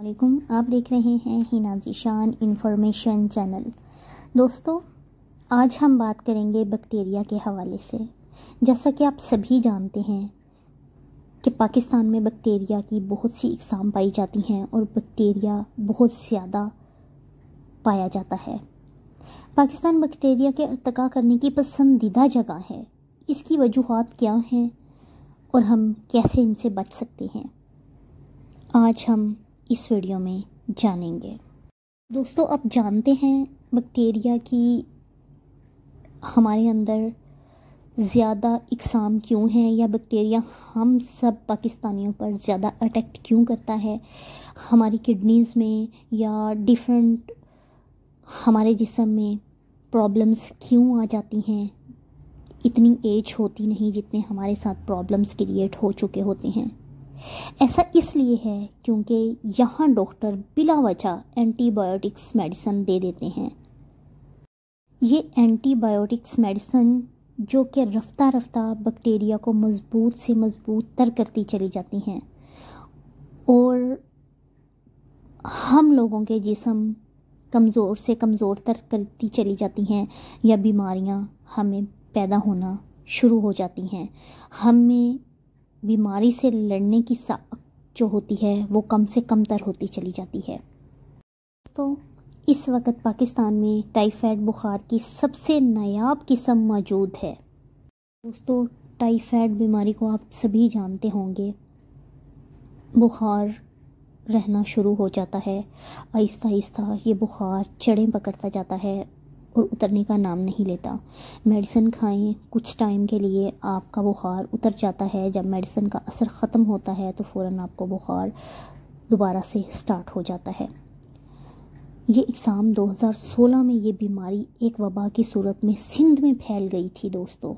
वालेकुम, आप देख रहे हैं हिना ज़ीशान इंफॉर्मेशन चैनल। दोस्तों, आज हम बात करेंगे बैक्टीरिया के हवाले से। जैसा कि आप सभी जानते हैं कि पाकिस्तान में बैक्टीरिया की बहुत सी इकसाम पाई जाती हैं और बैक्टीरिया बहुत ज़्यादा पाया जाता है। पाकिस्तान बैक्टीरिया के इर्तिका करने की पसंदीदा जगह है। इसकी वजूहात क्या हैं और हम कैसे इनसे बच सकते हैं, आज हम इस वीडियो में जानेंगे। दोस्तों, आप जानते हैं बैक्टीरिया की हमारे अंदर ज़्यादा इकसाम क्यों हैं, या बैक्टीरिया हम सब पाकिस्तानियों पर ज़्यादा अटैक क्यों करता है, हमारी किडनीज़ में या डिफरेंट हमारे जिस्म में प्रॉब्लम्स क्यों आ जाती हैं। इतनी एज होती नहीं जितने हमारे साथ प्रॉब्लम्स क्रिएट हो चुके होते हैं। ऐसा इसलिए है क्योंकि यहाँ डॉक्टर बिला वजह एंटीबायोटिक्स मेडिसिन दे देते हैं। ये एंटीबायोटिक्स मेडिसिन जो कि रफ्ता रफ्ता बैक्टीरिया को मज़बूत से मज़बूत तर करती चली जाती हैं और हम लोगों के जिस्म कमज़ोर से कमज़ोर तर करती चली जाती हैं, या बीमारियाँ हमें पैदा होना शुरू हो जाती हैं। हमें बीमारी से लड़ने की साख जो होती है वो कम से कम तर होती चली जाती है। तो इस वक्त पाकिस्तान में टाइफाइड बुखार की सबसे नायाब किस्म मौजूद है। दोस्तों, टाइफाइड बीमारी को आप सभी जानते होंगे। बुखार रहना शुरू हो जाता है, आहिस्ता आहिस्ता ये बुखार जड़ें पकड़ता जाता है और उतरने का नाम नहीं लेता। मेडिसिन खाएं, कुछ टाइम के लिए आपका बुखार उतर जाता है। जब मेडिसिन का असर ख़त्म होता है तो फ़ौरन आपको बुखार दोबारा से स्टार्ट हो जाता है। ये इकसाम 2016 में ये बीमारी एक वबा की सूरत में सिंध में फैल गई थी दोस्तों,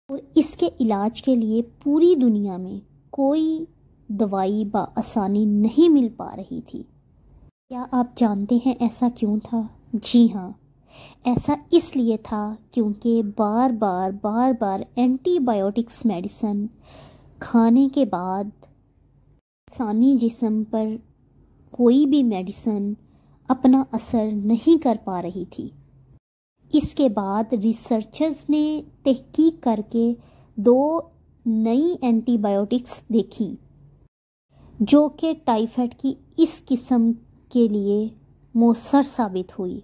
और इसके इलाज के लिए पूरी दुनिया में कोई दवाई बआसानी नहीं मिल पा रही थी। क्या आप जानते हैं ऐसा क्यों था? जी हाँ, ऐसा इसलिए था क्योंकि बार बार एंटीबायोटिक्स मेडिसिन खाने के बाद इंसानी जिस्म पर कोई भी मेडिसिन अपना असर नहीं कर पा रही थी। इसके बाद रिसर्चर्स ने तहकीक करके 2 नई एंटीबायोटिक्स देखी जो कि टाइफाइड की इस किस्म के लिए मौसर साबित हुई।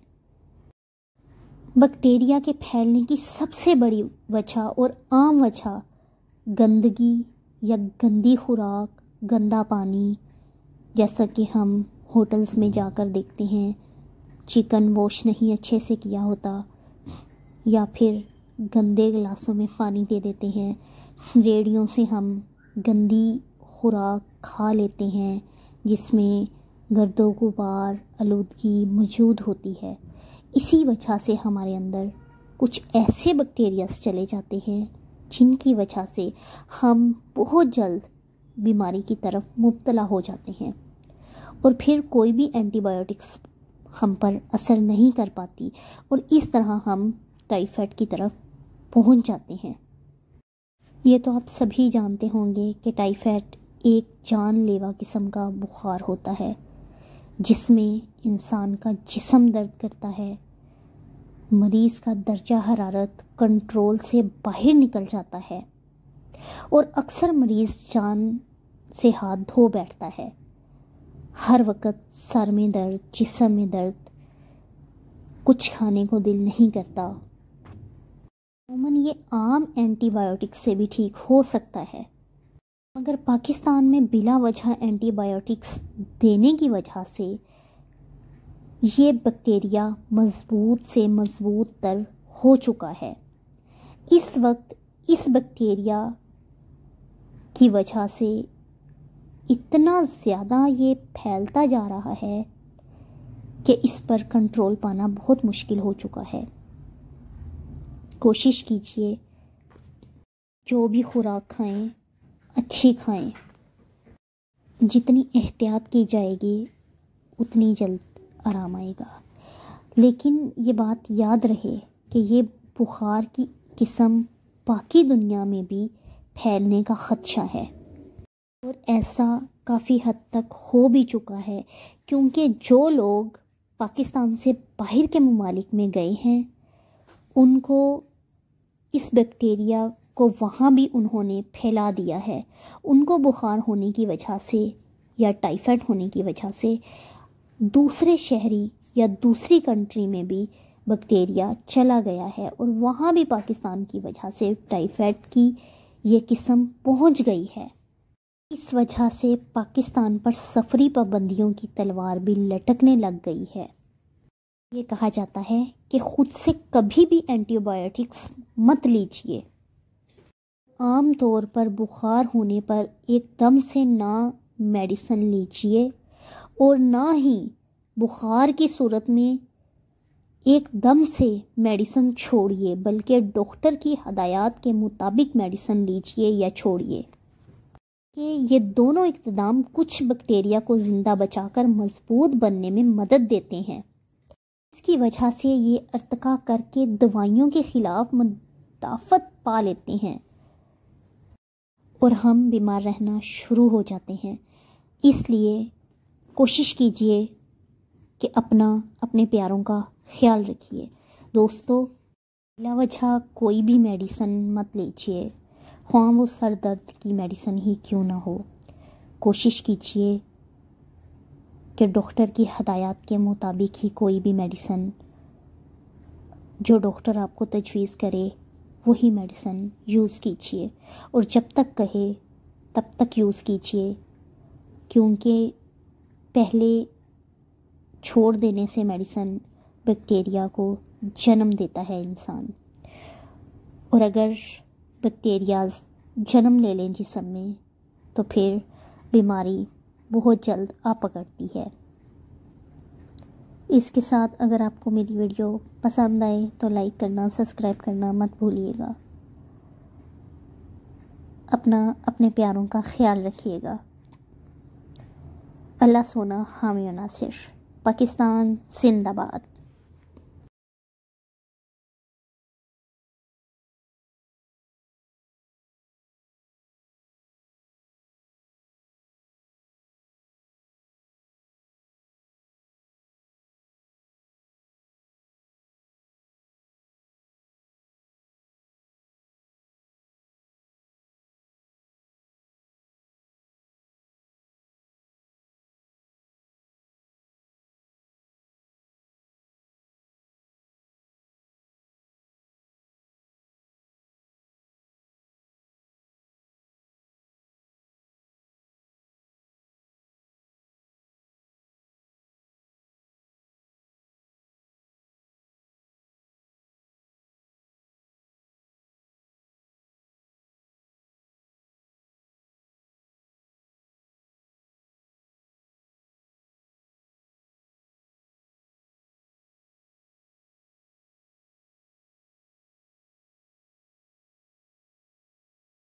बैक्टीरिया के फैलने की सबसे बड़ी वजह और आम वजह गंदगी या गंदी खुराक, गंदा पानी, जैसा कि हम होटल्स में जाकर देखते हैं चिकन वॉश नहीं अच्छे से किया होता, या फिर गंदे गिलासों में पानी दे देते हैं। रेडियों से हम गंदी खुराक खा लेते हैं जिसमें गर्दो गुबार आलूदगी मौजूद होती है। इसी वजह से हमारे अंदर कुछ ऐसे बैक्टीरियाज चले जाते हैं जिनकी वजह से हम बहुत जल्द बीमारी की तरफ मुब्तला हो जाते हैं, और फिर कोई भी एंटीबायोटिक्स हम पर असर नहीं कर पाती और इस तरह हम टाइफाइड की तरफ पहुंच जाते हैं। ये तो आप सभी जानते होंगे कि टाइफाइड एक जानलेवा किस्म का बुखार होता है जिसमें इंसान का जिस्म दर्द करता है, मरीज़ का दर्जा हरारत कंट्रोल से बाहर निकल जाता है और अक्सर मरीज़ जान से हाथ धो बैठता है। हर वक्त सर में दर्द, जिस्म में दर्द, कुछ खाने को दिल नहीं करता। अमूमन ये आम एंटीबायोटिक से भी ठीक हो सकता है, मगर पाकिस्तान में बिला वजह एंटीबायोटिक्स देने की वजह से ये बैक्टीरिया मज़बूत से मज़बूत तर हो चुका है। इस वक्त इस बैक्टीरिया की वजह से इतना ज़्यादा ये फैलता जा रहा है कि इस पर कंट्रोल पाना बहुत मुश्किल हो चुका है। कोशिश कीजिए जो भी खुराक खाएं अच्छी खाएं। जितनी एहतियात की जाएगी उतनी जल्द आराम आएगा। लेकिन ये बात याद रहे कि ये बुखार की किस्म बाकी दुनिया में भी फैलने का ख़दशा है और ऐसा काफ़ी हद तक हो भी चुका है, क्योंकि जो लोग पाकिस्तान से बाहर के ममालिक में गए हैं उनको इस बैक्टीरिया को वहाँ भी उन्होंने फैला दिया है। उनको बुखार होने की वजह से या टाइफाइड होने की वजह से दूसरे शहरी या दूसरी कंट्री में भी बैक्टीरिया चला गया है और वहाँ भी पाकिस्तान की वजह से टाइफाइड की ये किस्म पहुँच गई है। इस वजह से पाकिस्तान पर सफरी पाबंदियों की तलवार भी लटकने लग गई है। ये कहा जाता है कि खुद से कभी भी एंटीबायोटिक्स मत लीजिए। आम तौर पर बुखार होने पर एकदम से ना मेडिसिन लीजिए और ना ही बुखार की सूरत में एकदम से मेडिसिन छोड़िए, बल्कि डॉक्टर की हदायत के मुताबिक मेडिसिन लीजिए या छोड़िए। कि ये दोनों इक़्तिदाम कुछ बैक्टीरिया को ज़िंदा बचाकर मजबूत बनने में मदद देते हैं। इसकी वजह से ये अर्तका करके दवाइयों के ख़िलाफ़ मुदाफ़त पा लेते हैं और हम बीमार रहना शुरू हो जाते हैं। इसलिए कोशिश कीजिए कि अपने प्यारों का ख्याल रखिए। दोस्तों, बिला वजह कोई भी मेडिसिन मत लीजिए, ख्वाह वो सर दर्द की मेडिसिन ही क्यों ना हो। कोशिश कीजिए कि डॉक्टर की हदायत के मुताबिक ही कोई भी मेडिसिन जो डॉक्टर आपको तजवीज़ करे वही मेडिसिन यूज़ कीजिए और जब तक कहे तब तक यूज़ कीजिए, क्योंकि पहले छोड़ देने से मेडिसिन बैक्टीरिया को जन्म देता है इंसान, और अगर बैक्टीरियाज जन्म ले लें जिस्म में तो फिर बीमारी बहुत जल्द आ पकड़ती है। इसके साथ अगर आपको मेरी वीडियो पसंद आए तो लाइक करना, सब्सक्राइब करना मत भूलिएगा। अपने प्यारों का ख्याल रखिएगा। अल्लाह सोना हामी नासिर। पाकिस्तान जिंदाबाद।